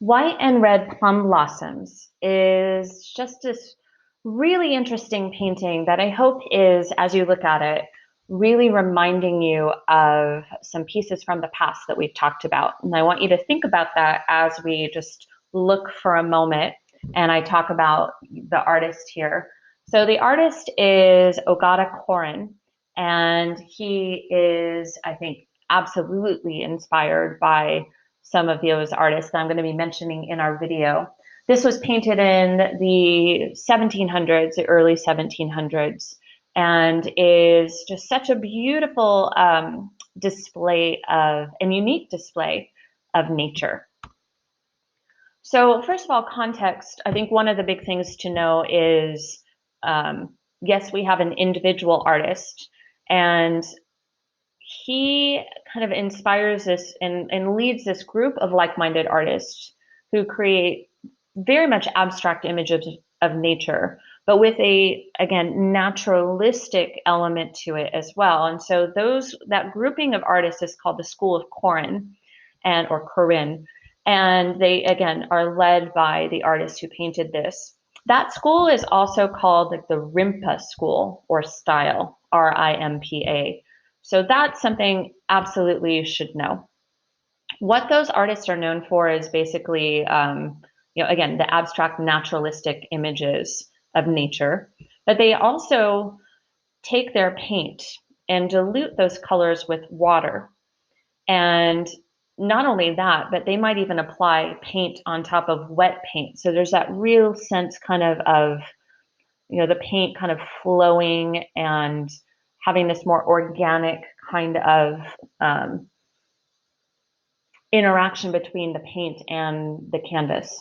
White and red plum blossoms is just this really interesting painting that I hope is, as you look at it, really reminding you of some pieces from the past that we've talked about. And I want you to think about that as we just look for a moment and I talk about the artist here. So the artist is Ogata Koren, and he is, I think, absolutely inspired by some of those artists that I'm going to be mentioning in our video. This was painted in the 1700s, the early 1700s, and is just such a beautiful display of, and unique display of nature. So first of all, context. I think one of the big things to know is, yes, we have an individual artist, and he kind of inspires this and leads this group of like-minded artists who create very much abstract images of nature, but with a, again, naturalistic element to it as well. And so that grouping of artists is called the School of Koren, or Corinne, and they again are led by the artist who painted this. That school is also called like the Rimpa school or style, Rimpa. So that's something absolutely you should know. What those artists are known for is basically, again, the abstract naturalistic images of nature, but they also take their paint and dilute those colors with water. And not only that, but they might even apply paint on top of wet paint. So there's that real sense of the paint kind of flowing and having this more organic kind of interaction between the paint and the canvas.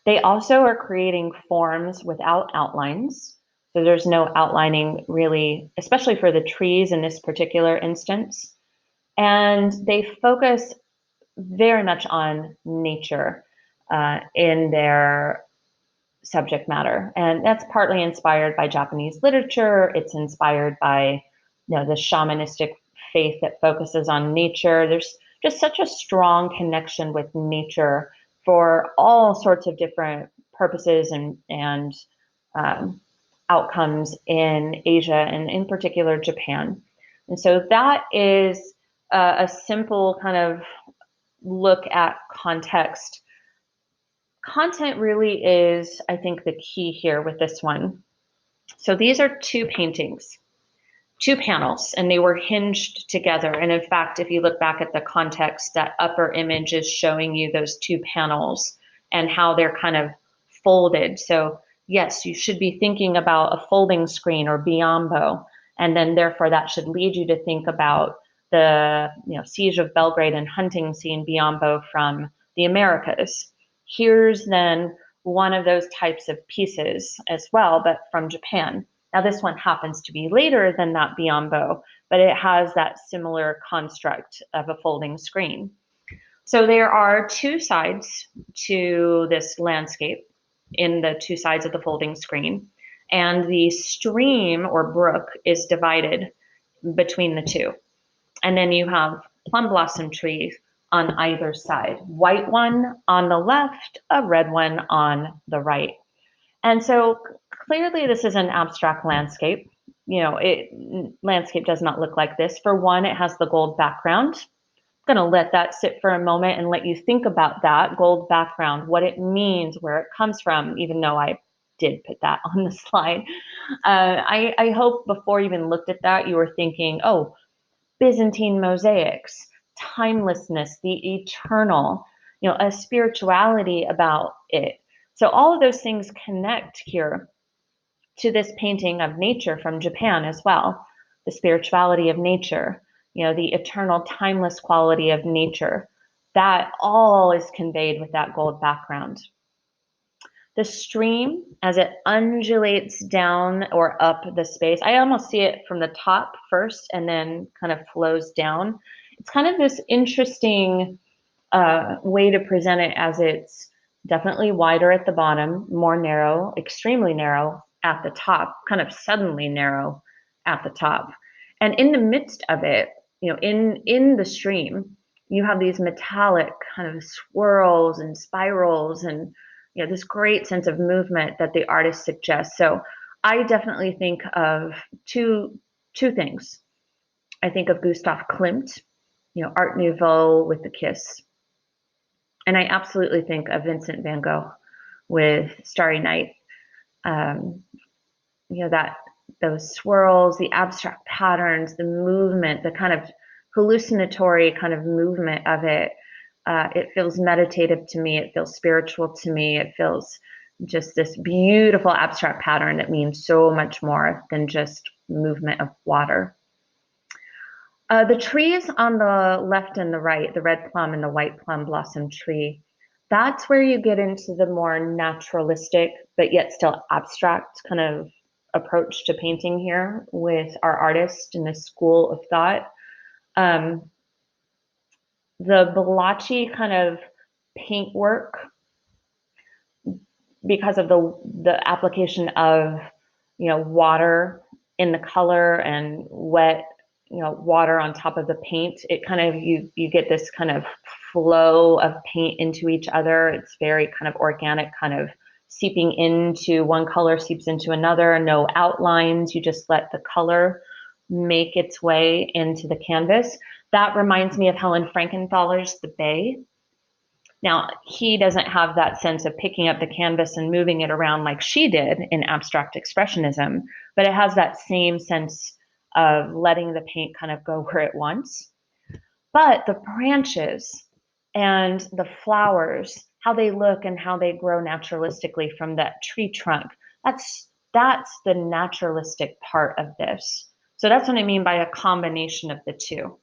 They also are creating forms without outlines. So there's no outlining really, especially for the trees in this particular instance. And they focus very much on nature in their subject matter. And that's partly inspired by Japanese literature. It's inspired by the shamanistic faith that focuses on nature. There's just such a strong connection with nature for all sorts of different purposes and outcomes in Asia and in particular Japan. And so that is a simple kind of look at context. Content really is, I think, the key here with this one. So these are two paintings, two panels, and they were hinged together. And in fact, if you look back at the context, that upper image is showing you those two panels and how they're kind of folded. So yes, you should be thinking about a folding screen or biombo, and then therefore that should lead you to think about the Siege of Belgrade and hunting scene biombo from the Americas. Here's then one of those types of pieces as well, but from Japan. Now this one happens to be later than that biombo, but it has that similar construct of a folding screen. So there are two sides to this landscape in the two sides of the folding screen, and the stream or brook is divided between the two. And then you have plum blossom trees on either side, white one on the left, a red one on the right. And so clearly this is an abstract landscape. Landscape does not look like this. For one, it has the gold background. I'm going to let that sit for a moment and let you think about that gold background, what it means, where it comes from, even though I did put that on the slide. I hope before you even looked at that, you were thinking, oh, Byzantine mosaics, timelessness, the eternal, a spirituality about it. So all of those things connect here to this painting of nature from Japan as well. The spirituality of nature, the eternal, timeless quality of nature. That all is conveyed with that gold background. The stream, as it undulates down or up the space, I almost see it from the top first and then kind of flows down. It's kind of this interesting way to present it, as it's definitely wider at the bottom, more narrow, extremely narrow at the top, kind of suddenly narrow at the top. And in the midst of it, in the stream, you have these metallic kind of swirls and spirals and this great sense of movement that the artist suggests. So I definitely think of two things. I think of Gustav Klimt, Art Nouveau with the kiss. And I absolutely think of Vincent van Gogh with Starry Night. Um, that those swirls, the abstract patterns, the movement, the kind of hallucinatory kind of movement of it. It feels meditative to me. It feels spiritual to me. It feels just this beautiful abstract pattern that means so much more than just movement of water. The trees on the left and the right, the red plum and the white plum blossom tree, that's where you get into the more naturalistic, but yet still abstract kind of approach to painting here with our artist in this school of thought. The blotchy kind of paintwork, because of the application of water in the color and wet water on top of the paint, it kind of you get this kind of flow of paint into each other. It's very kind of organic, kind of seeping into one color, seeps into another, no outlines. You just let the color make its way into the canvas. That reminds me of Helen Frankenthaler's The Bay. Now, he doesn't have that sense of picking up the canvas and moving it around like she did in abstract expressionism, but it has that same sense of letting the paint kind of go where it wants. But the branches and the flowers, how they look and how they grow naturalistically from that tree trunk, that's the naturalistic part of this. So that's what I mean by a combination of the two.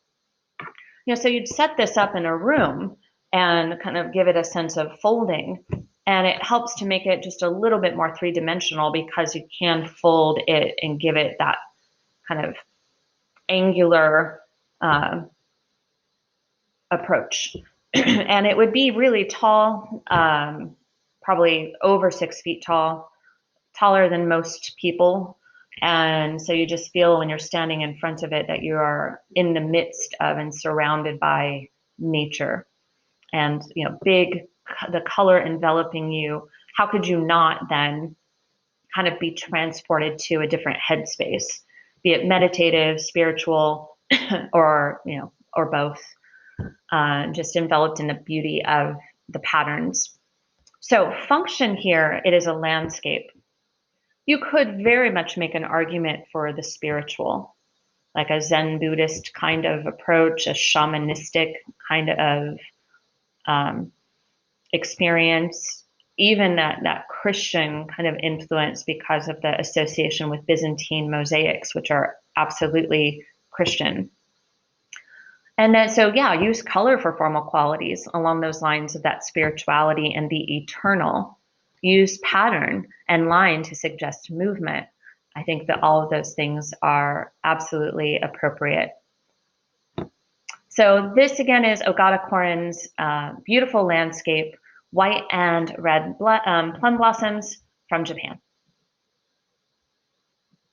So you'd set this up in a room and kind of give it a sense of folding, and it helps to make it just a little bit more three-dimensional because you can fold it and give it that kind of angular approach. And it would be really tall, probably over 6 feet tall, taller than most people. And so you just feel when you're standing in front of it that you are in the midst of and surrounded by nature. And big, the color enveloping you. How could you not then kind of be transported to a different headspace, be it meditative, spiritual, or or both, just enveloped in the beauty of the patterns. So function here, it is a landscape. You could very much make an argument for the spiritual, like a Zen Buddhist kind of approach, a shamanistic kind of experience, even that Christian kind of influence because of the association with Byzantine mosaics, which are absolutely Christian. And then, so yeah, use color for formal qualities along those lines of that spirituality and the eternal. Use pattern and line to suggest movement. I think that all of those things are absolutely appropriate. So this again is Ogata Korin's beautiful landscape, white and red plum blossoms from Japan.